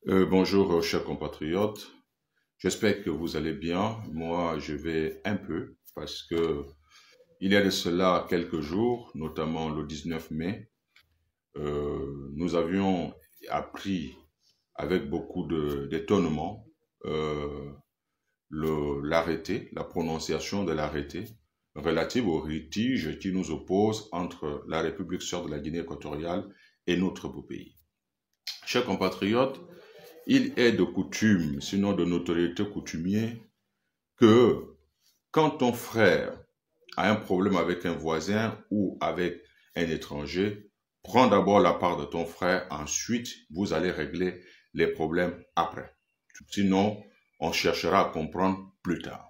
Bonjour, chers compatriotes. J'espère que vous allez bien. Moi, je vais un peu parce que il y a de cela quelques jours, notamment le 19 mai, nous avions appris avec beaucoup d'étonnement euh, l'arrêté, la prononciation de l'arrêté relative au litige qui nous oppose entre la République sœur de la Guinée équatoriale et notre beau pays. Chers compatriotes, il est de coutume, sinon de notoriété coutumière, que quand ton frère a un problème avec un voisin ou avec un étranger, prends d'abord la part de ton frère, ensuite vous allez régler les problèmes après. Sinon, on cherchera à comprendre plus tard.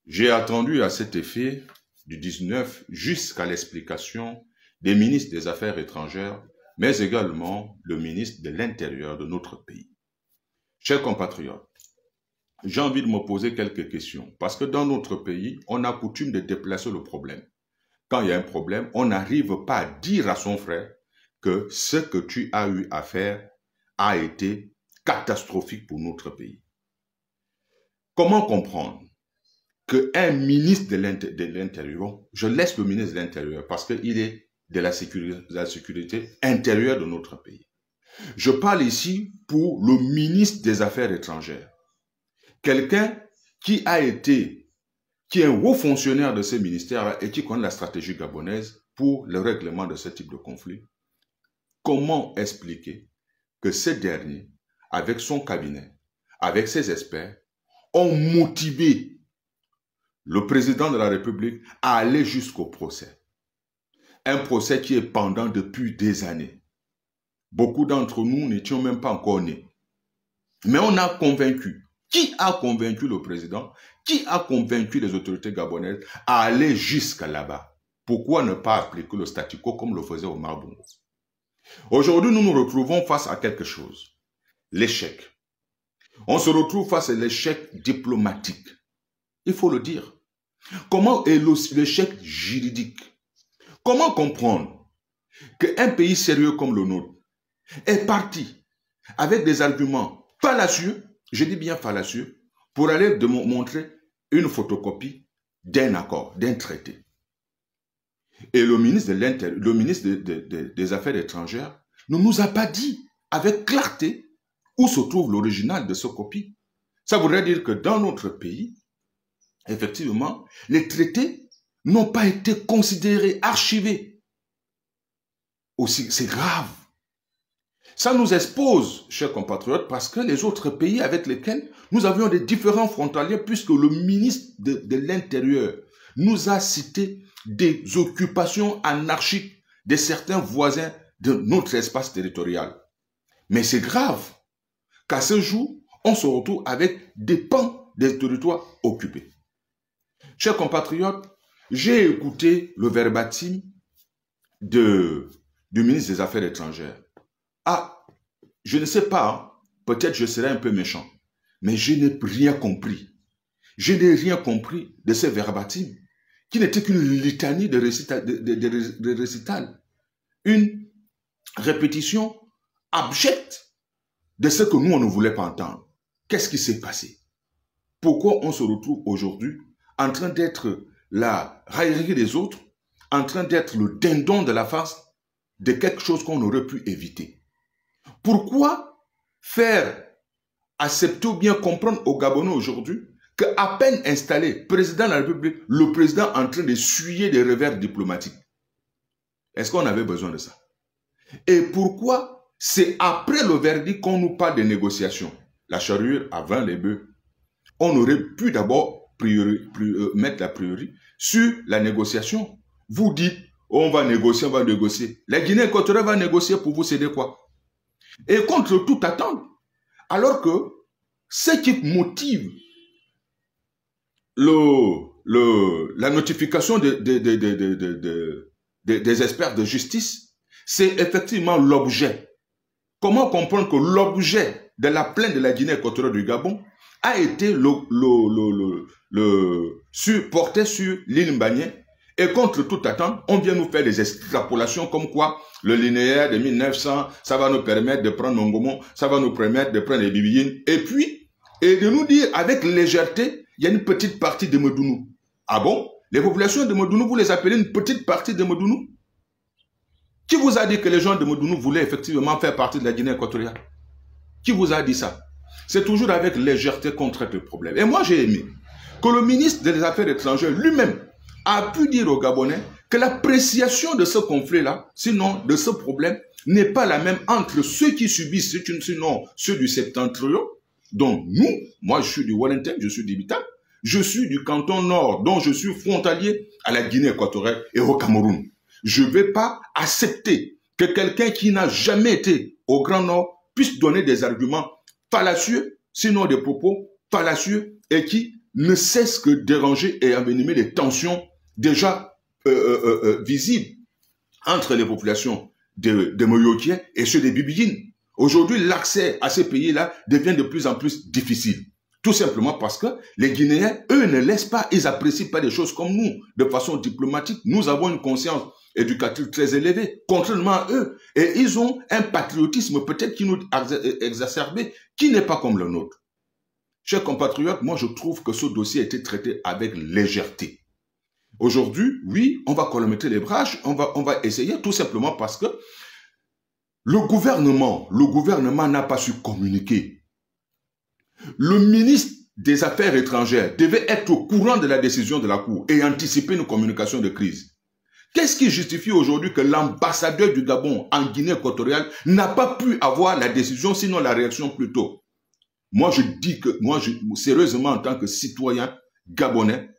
J'ai attendu à cet effet du 19 jusqu'à l'explication des ministres des Affaires étrangères, mais également le ministre de l'Intérieur de notre pays. Chers compatriotes, j'ai envie de me poser quelques questions, parce que dans notre pays, on a coutume de déplacer le problème. Quand il y a un problème, on n'arrive pas à dire à son frère que ce que tu as eu à faire a été catastrophique pour notre pays. Comment comprendre qu'un ministre de l'Intérieur, je laisse le ministre de l'Intérieur parce qu'il est de la sécurité intérieure de notre pays. Je parle ici pour le ministre des Affaires étrangères. Quelqu'un qui est un haut fonctionnaire de ce ministère et qui connaît la stratégie gabonaise pour le règlement de ce type de conflit. Comment expliquer que ce dernier, avec son cabinet, avec ses experts, ont motivé le président de la République à aller jusqu'au procès? Un procès qui est pendant depuis des années. Beaucoup d'entre nous n'étions même pas encore nés. Mais on a convaincu. Qui a convaincu le président? Qui a convaincu les autorités gabonaises à aller jusqu'à là-bas? Pourquoi ne pas appliquer le statu quo comme le faisait Omar Bongo? Aujourd'hui, nous nous retrouvons face à quelque chose. L'échec. On se retrouve face à l'échec diplomatique. Il faut le dire. Comment est l'échec juridique? Comment comprendre qu'un pays sérieux comme le nôtre est parti avec des arguments fallacieux, je dis bien fallacieux, pour aller montrer une photocopie d'un accord, d'un traité. Et le ministre des Affaires étrangères ne nous a pas dit avec clarté où se trouve l'original de ce copie. Ça voudrait dire que dans notre pays, effectivement, les traités n'ont pas été considérés, archivés. Aussi, c'est grave. Ça nous expose, chers compatriotes, parce que les autres pays avec lesquels nous avions des différends frontaliers, puisque le ministre de l'Intérieur nous a cité des occupations anarchiques de certains voisins de notre espace territorial. Mais c'est grave qu'à ce jour, on se retrouve avec des pans des territoires occupés. Chers compatriotes, j'ai écouté le verbatim du ministre des Affaires étrangères. Ah, je ne sais pas, peut-être je serai un peu méchant, mais je n'ai rien compris. Je n'ai rien compris de ces verbatim, qui n'était qu'une litanie de récital, une répétition abjecte de ce que nous, on ne voulait pas entendre. Qu'est-ce qui s'est passé? Pourquoi on se retrouve aujourd'hui en train d'être la raillerie des autres, en train d'être le dindon de la farce de quelque chose qu'on aurait pu éviter? Pourquoi faire accepter ou bien comprendre aux Gabonais aujourd'hui qu'à peine installé, président de la République, le président en train d'essuyer des revers diplomatiques? Est-ce qu'on avait besoin de ça? Et pourquoi c'est après le verdict qu'on nous parle de négociations? La charrue avant les bœufs. On aurait pu d'abord mettre la priorité sur la négociation. Vous dites, on va négocier, on va négocier. La Guinée équatoriale va négocier pour vous céder quoi? Et contre toute attente, alors que ce qui motive la notification des experts de justice, c'est effectivement l'objet. Comment comprendre que l'objet de la plainte de la Guinée équatoriale du Gabon a été porté sur l'île Mbagné Et contre toute attente, on vient nous faire des extrapolations comme quoi le linéaire de 1900, ça va nous permettre de prendre Mongomo, ça va nous permettre de prendre les Bibiyines. Et puis, et de nous dire avec légèreté, il y a une petite partie de Modounou. Ah bon? Les populations de Modounou, vous les appelez une petite partie de Modounou? Qui vous a dit que les gens de Modounou voulaient effectivement faire partie de la Guinée équatoriale? Qui vous a dit ça? C'est toujours avec légèreté qu'on traite le problème. Et moi, j'ai aimé que le ministre des Affaires étrangères lui-même a pu dire aux Gabonais que l'appréciation de ce conflit-là, sinon de ce problème, n'est pas la même entre ceux qui subissent, sinon ceux du septentrion, dont nous, moi je suis du Wellington, je suis d'Ibita, je suis du canton nord, dont je suis frontalier à la Guinée équatoriale et au Cameroun. Je ne vais pas accepter que quelqu'un qui n'a jamais été au Grand Nord puisse donner des arguments fallacieux, sinon des propos fallacieux, et qui ne cesse que déranger et envenimer les tensions déjà visibles entre les populations de Moyokiens et ceux des Bibiyines. Aujourd'hui, l'accès à ces pays-là devient de plus en plus difficile. Tout simplement parce que les Guinéens, eux, ne laissent pas, ils n'apprécient pas les choses comme nous, de façon diplomatique. Nous avons une conscience éducative très élevée, contrairement à eux. Et ils ont un patriotisme peut-être qui nous exacerbé, qui n'est pas comme le nôtre. Chers compatriotes, moi je trouve que ce dossier a été traité avec légèreté. Aujourd'hui, oui, on va colmater les brèches, on va essayer tout simplement parce que le gouvernement n'a pas su communiquer. Le ministre des Affaires étrangères devait être au courant de la décision de la Cour et anticiper une communication de crise. Qu'est-ce qui justifie aujourd'hui que l'ambassadeur du Gabon en Guinée équatoriale n'a pas pu avoir la décision, sinon la réaction plus tôt? Moi, je dis que, sérieusement, en tant que citoyen gabonais,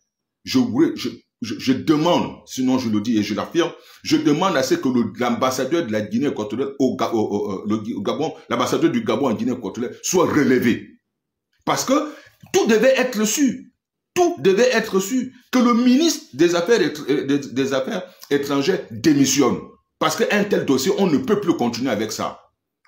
je demande, sinon je le dis et je l'affirme, je demande à ce que l'ambassadeur de la Guinée équatoriale au Gabon, l'ambassadeur du Gabon en Guinée équatoriale soit relevé. Parce que tout devait être su. Tout devait être su. Que le ministre des Affaires étrangères démissionne. Parce qu'un tel dossier, on ne peut plus continuer avec ça.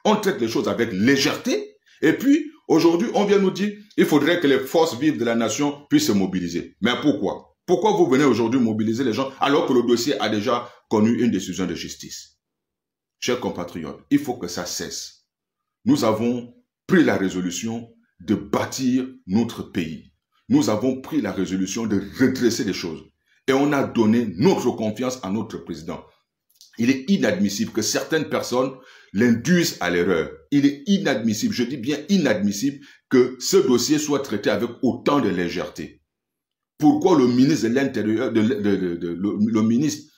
On traite les choses avec légèreté. Et puis, aujourd'hui, on vient nous dire il faudrait que les forces vives de la nation puissent se mobiliser. Mais pourquoi? Pourquoi vous venez aujourd'hui mobiliser les gens alors que le dossier a déjà connu une décision de justice? Chers compatriotes, il faut que ça cesse. Nous avons pris la résolution de bâtir notre pays. Nous avons pris la résolution de redresser les choses. Et on a donné notre confiance à notre président. Il est inadmissible que certaines personnes l'induisent à l'erreur. Il est inadmissible, je dis bien inadmissible, que ce dossier soit traité avec autant de légèreté. Pourquoi le ministre de l'Intérieur, le ministre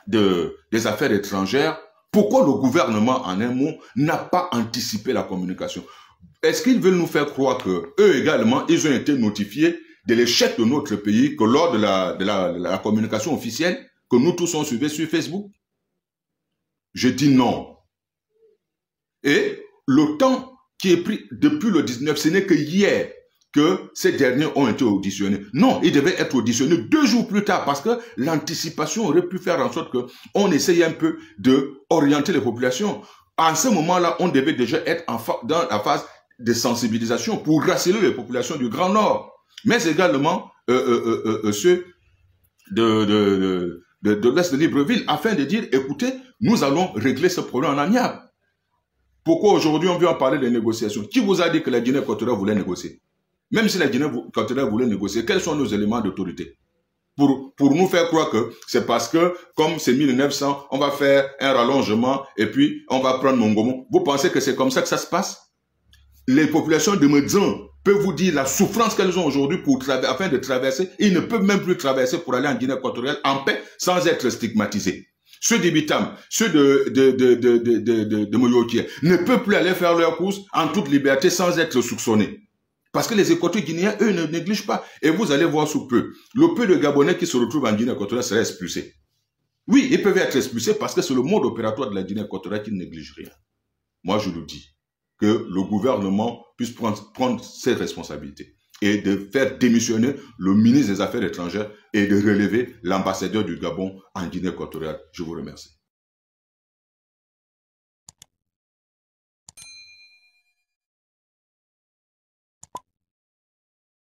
des Affaires étrangères, pourquoi le gouvernement, en un mot, n'a pas anticipé la communication? Est-ce qu'ils veulent nous faire croire que eux également, ils ont été notifiés de l'échec de notre pays, que lors de la communication officielle, que nous tous on suivi sur Facebook? Je dis non. Et le temps qui est pris depuis le 19, ce n'est que hier que ces derniers ont été auditionnés. Non, ils devaient être auditionnés 2 jours plus tard parce que l'anticipation aurait pu faire en sorte qu'on essaye un peu d'orienter les populations. En ce moment-là, on devait déjà être dans la phase de sensibilisation pour rassurer les populations du Grand Nord, mais également ceux de l'Est de Libreville, afin de dire, écoutez, nous allons régler ce problème en amiable. Pourquoi aujourd'hui on vient parler des négociations? Qui vous a dit que la Guinée équatoriale voulait négocier? Même si la Guinée équatoriale voulait négocier, quels sont nos éléments d'autorité? Pour nous faire croire que c'est parce que, comme c'est 1900, on va faire un rallongement et puis on va prendre Mongomo. Vous pensez que c'est comme ça que ça se passe? Les populations de Médin peuvent vous dire la souffrance qu'elles ont aujourd'hui afin de traverser. Ils ne peuvent même plus traverser pour aller en Guinée équatoriale en paix sans être stigmatisés. Ceux d'Ibitam, ceux de Moyokier ne peuvent plus aller faire leurs courses en toute liberté sans être soupçonnés. Parce que les Équatoriens guinéens, eux, ne négligent pas. Et vous allez voir sous peu, le peu de Gabonais qui se retrouvent en Guinée équatoriale seraient expulsés. Oui, ils peuvent être expulsés parce que c'est le mode opératoire de la Guinée équatoriale qui ne néglige rien. Moi, je le dis, que le gouvernement puisse prendre ses responsabilités et de faire démissionner le ministre des Affaires étrangères et de relever l'ambassadeur du Gabon en Guinée équatoriale. Je vous remercie.